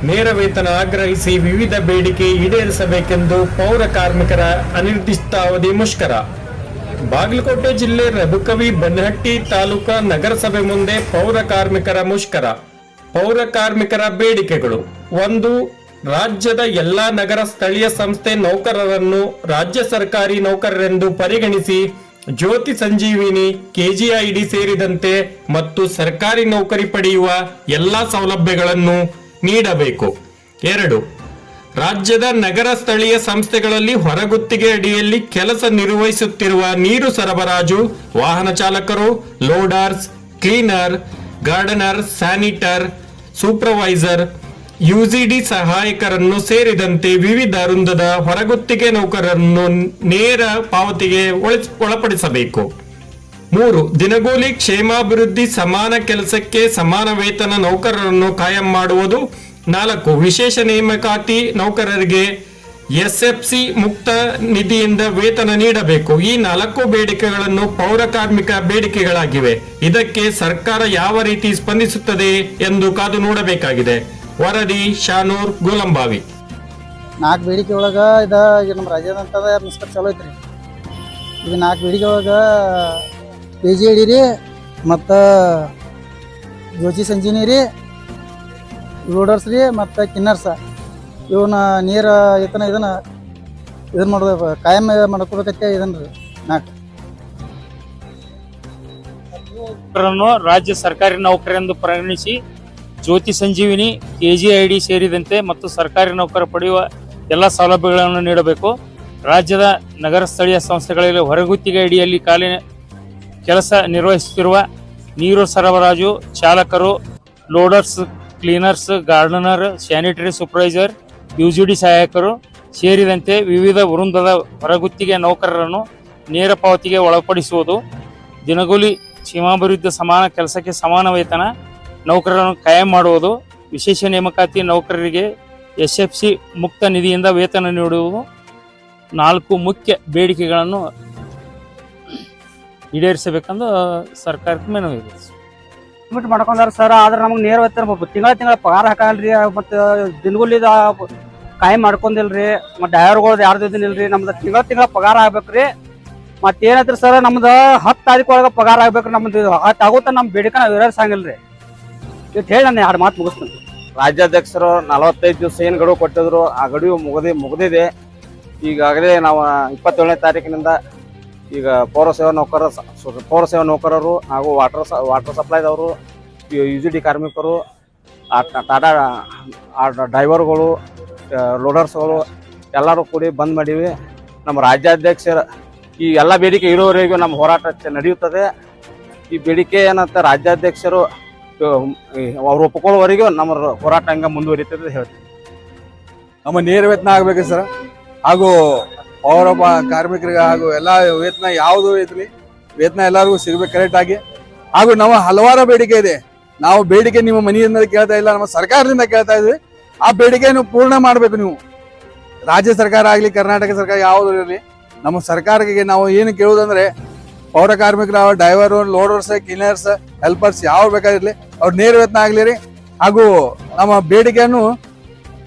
ನೇರ ವೇತನ ಆಗ್ರಹಿಸಿ ವಿವಿಧ ಬೇಡಿಕೆ ಈಡೇರಿಸಬೇಕೆಂದು ಪೌರ ಕಾರ್ಮಿಕರ ಅನಿರ್ದಿಷ್ಟಾವಧಿ ಮುಷ್ಕರ. ಬಾಗಲಕೋಟೆ ಜಿಲ್ಲೆ ರಬಕವಿ ಬನಹಟ್ಟಿ ತಾಲೂಕಾ ನಗರಸಭೆ ಮುಂದೆ ಪೌರ ಕಾರ್ಮಿಕರ ಮುಷ್ಕರ. ಪೌರ ಕಾರ್ಮಿಕರ ಬೇಡಿಕೆಗಳು: 1. ರಾಜ್ಯದ ಎಲ್ಲಾ ನಗರ ಸ್ಥಳೀಯ ಸಂಸ್ಥೆ ನೌಕರರನ್ನು ರಾಜ್ಯ ಸರ್ಕಾರಿ ನೌಕರರೆಂದು ಪರಿಗಣಿಸಿ ಜ್ಯೋತಿ ಸಂಜೀವಿನಿ, ಕೆಜಿಐಡಿ ಸೇರಿದಂತೆ ಮತ್ತು ಸರ್ಕಾರಿ ನೌಕರಿ ಪಡೆಯುವ ಎಲ್ಲಾ ಸೌಲಭ್ಯಗಳನ್ನು ನೀಡಬೇಕು. 2. ರಾಜ್ಯದ ನಗರ ಸ್ಥಳೀಯ ಸಂಸ್ಥೆಗಳಲ್ಲಿ ಹೊರಗುತ್ತಿಗೆ ಅಡಿಯಲ್ಲಿ ಕೆಲಸ ನಿರ್ವಹಿಸುತ್ತಿರುವ ನೀರು ಸರಬರಾಜು, ವಾಹನ ಚಾಲಕರು, ಲೋಡರ್ಸ್, ಕ್ಲೀನರ್, ಗಾರ್ಡನರ್, ಸ್ಯಾನಿಟರ್, ಸೂಪರ್ವೈಸರ್, ಯುಜಿಡಿ ಸಹಾಯಕರನ್ನು ಸೇರಿದಂತೆ ವಿವಿಧ ವೃಂದದ ಹೊರಗುತ್ತಿಗೆ ನೌಕರರನ್ನು ನೇರ ಪಾವತಿಗೆ ಒಳಪಡಿಸಬೇಕು. 3. ದಿನಗೂಲಿ ಕ್ಷೇಮಾಭಿವೃದ್ಧಿ ಸಮಾನ ಕೆಲಸಕ್ಕೆ ಸಮಾನ ವೇತನ ನೌಕರರನ್ನು ಕಾಯಂ ಮಾಡುವುದು. 4. ವಿಶೇಷ ನೇಮಕಾತಿ ನೌಕರರಿಗೆ ಎಸ್ಎಫ್ಸಿ ಮುಕ್ತ ನಿಧಿಯಿಂದ ವೇತನ ನೀಡಬೇಕು. ಈ 4 ಬೇಡಿಕೆಗಳನ್ನು ಪೌರ ಕಾರ್ಮಿಕ ಬೇಡಿಕೆಗಳಾಗಿವೆ. ಇದಕ್ಕೆ ಸರ್ಕಾರ ಯಾವ ರೀತಿ ಸ್ಪಂದಿಸುತ್ತದೆ ಎಂದು ಕಾದು ನೋಡಬೇಕಾಗಿದೆ. ವರದಿ ಶಾನೂರ್ ಗೋಲಂಬಾವಿ. 4 ಬೇಡಿಕೆ ಒಳಗ ಈಗ ನಮ್ಮ ರಾಜ್ಯದಂತದ ಮುಷ್ಕರ ಚಾಲೂ ಐತ್ರಿ. ಈಗ 4 ಬೇಡಿಕೆ ಒಳಗ ಕೆಜಿಐಡಿ ರೀ, ಮತ್ತು ಜ್ಯೋತಿ ಸಂಜೀವಿನಿ ರೀ, ಲೋಡರ್ಸ್ ರೀ, ಮತ್ತು ಕಿನ್ನರ್ಸ ಇವನ್ನ ನೀರ ಇದನ್ನ ಮಾಡೋದು ಕಾಯಂ ಮಾಡ್ಕೋಬೇಕತ್ತೆ. ಇದನ್ನ ರೀ 4 ರಾಜ್ಯ ಸರ್ಕಾರಿ ನೌಕರರೆಂದು ಪರಿಗಣಿಸಿ ಜ್ಯೋತಿ ಸಂಜೀವಿನಿ, ಕೆಜಿಐಡಿ ಸೇರಿದಂತೆ ಮತ್ತು ಸರ್ಕಾರಿ ನೌಕರ ಪಡೆಯುವ ಎಲ್ಲ ಸೌಲಭ್ಯಗಳನ್ನು ನೀಡಬೇಕು. ರಾಜ್ಯದ ನಗರ ಸ್ಥಳೀಯ ಸಂಸ್ಥೆಗಳಲ್ಲಿ ಹೊರಗುತ್ತಿಗೆ ಅಡಿಯಲ್ಲಿ ಕೆಲಸ ನಿರ್ವಹಿಸುತ್ತಿರುವ ನೀರು ಸರಬರಾಜು, ಚಾಲಕರು, loaders, cleaners, gardener, sanitary supervisor, UGD ಸಹಾಯಕರು ಸೇರಿದಂತೆ ವಿವಿಧ ವೃಂದದ ಹೊರಗುತ್ತಿಗೆ ನೌಕರರನ್ನು ನೇರ ಪಾವತಿಗೆ ಒಳಪಡಿಸುವುದು. ದಿನಗೂಲಿ ಕ್ಷೇಮಾಭಿವೃದ್ಧಿ ಸಮಾನ ಕೆಲಸಕ್ಕೆ ಸಮಾನ ವೇತನ ನೌಕರರನ್ನು ಕಾಯಂ ಮಾಡುವುದು. ವಿಶೇಷ ನೇಮಕಾತಿ ನೌಕರರಿಗೆ ಎಸ್ಎಫ್ಸಿ ಮುಕ್ತ ನಿಧಿಯಿಂದ ವೇತನ ನೀಡುವುದು. 4 ಮುಖ್ಯ ಬೇಡಿಕೆಗಳನ್ನು ಈಡೇರಿಸಬೇಕೆಂದು ಸರ್ಕಾರಕ್ಕೆ ಮನವಿ ಇದೆ. ಲಿಮಿಟ್ ಮಾಡ್ಕೊಂಡಾರ ಸರ್, ಆದ್ರೆ ನಮಗೆ ನೇರ ವೇತನ ತಿಂಗಳ ಪಗಾರ ಹಾಕಲ್ರಿ, ಮತ್ತು ದಿನಗೂಲಿದ ಕಾಯಂ ಮಾಡ್ಕೊಂಡಿಲ್ರಿ, ಮತ್ತು ಡ್ರೈವರ್ಗಳದ್ದು ಯಾರ್ದು ಇದನ್ನಿಲ್ರಿ. ನಮ್ದು ತಿಂಗಳ ಪಗಾರ ಆಗ್ಬೇಕ್ರಿ. ಮತ್ತೇನೈತ್ರಿ ಸರ್, ನಮ್ದು 10 ತಾರೀಕು ಒಳಗೆ ಪಗಾರ ಆಗ್ಬೇಕ್ರಿ. ನಮ್ದು 10 ಆಗುತ್ತೆ. ನಮ್ಮ ಬೇಡಿಕೆ ನಾವು ವಿವರಿಸಂಗಿಲ್ರಿ. ಇಟ್ಟು ಹೇಳಿ ನಾನು 2 ಮಾತು ಮುಗಿಸ್ತೀನಿ. ರಾಜ್ಯಾಧ್ಯಕ್ಷರು 45 ದಿವಸ ಏನು ಗಡುವು ಕೊಟ್ಟಿದ್ರು, ಆ ಗಡುವು ಮುಗಿದಿದೆ. ಈಗಾಗಲೇ ನಾವು 27ನೇ ತಾರೀಕಿನಿಂದ ಈಗ ಪೌರಸೇವಾ ನೌಕರರು ಹಾಗೂ ವಾಟರ್ ಸಪ್ಲೈದವರು, ಯುಜಿಡಿ ಕಾರ್ಮಿಕರು, ಟಾಟಾ ಡ್ರೈವರ್ಗಳು, ಲೋಡರ್ಸ್ಗಳು ಎಲ್ಲರೂ ಕೂಡಿ ಬಂದ್ ಮಾಡಿವಿ. ನಮ್ಮ ರಾಜ್ಯಾಧ್ಯಕ್ಷರ ಈ ಎಲ್ಲ ಬೇಡಿಕೆ ಇರೋವರೆಗೂ ನಮ್ಮ ಹೋರಾಟ ನಡೆಯುತ್ತದೆ. ಈ ಬೇಡಿಕೆ ಏನಂತ ರಾಜ್ಯಾಧ್ಯಕ್ಷರು ಅವ್ರು ಒಪ್ಪಿಕೊಳ್ಳುವವರೆಗೂ ನಮ್ಮ ಹೋರಾಟ ಹಂಗ ಮುಂದುವರಿತದೆ ಹೇಳ್ತೀವಿ. ನಮ್ಮ ನೇರ ವೇತನ ಆಗ್ಬೇಕು ಸರ್, ಹಾಗೂ ಪೌರ ಕಾರ್ಮಿಕರಿಗೆ ಹಾಗೂ ಎಲ್ಲ ವೇತನ ಯಾವುದು ಇದ್ರಿ ವೇತನ ಎಲ್ಲರಿಗೂ ಸಿಗ್ಬೇಕು ಕರೆಕ್ಟ್ ಆಗಿ. ಹಾಗೂ ನಾವು ಹಲವಾರು ಬೇಡಿಕೆ ಇದೆ. ನಾವು ಬೇಡಿಕೆ ನಿಮ್ಮ ಮನೆಯಿಂದ ಕೇಳ್ತಾ ಇಲ್ಲ, ನಮ್ಮ ಸರ್ಕಾರದಿಂದ ಕೇಳ್ತಾ ಇದ್ವಿ. ಆ ಬೇಡಿಕೆ ನೀವು ಪೂರ್ಣ ಮಾಡಬೇಕು. ನೀವು ರಾಜ್ಯ ಸರ್ಕಾರ ಆಗಲಿ ಕರ್ನಾಟಕ ಸರ್ಕಾರ ಯಾವುದು ಇರಲಿ, ನಮ್ಮ ಸರ್ಕಾರಕ್ಕೆ ನಾವು ಏನು ಕೇಳುವುದಂದ್ರೆ ಪೌರ ಕಾರ್ಮಿಕರು, ಡ್ರೈವರು, ಲೋಡರ್ಸ್, ಕ್ಲೀನರ್ಸ್, ಹೆಲ್ಪರ್ಸ್ ಯಾವ ಬೇಕಾಗಿರ್ಲಿ ಅವ್ರು ನೇರ ವೇತನ ಆಗ್ಲಿ ರೀ. ಹಾಗೂ ನಮ್ಮ ಬೇಡಿಕೆಯನ್ನು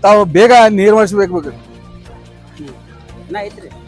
ತಾವು ಬೇಗ ನಿರ್ವಹಿಸಬೇಕು.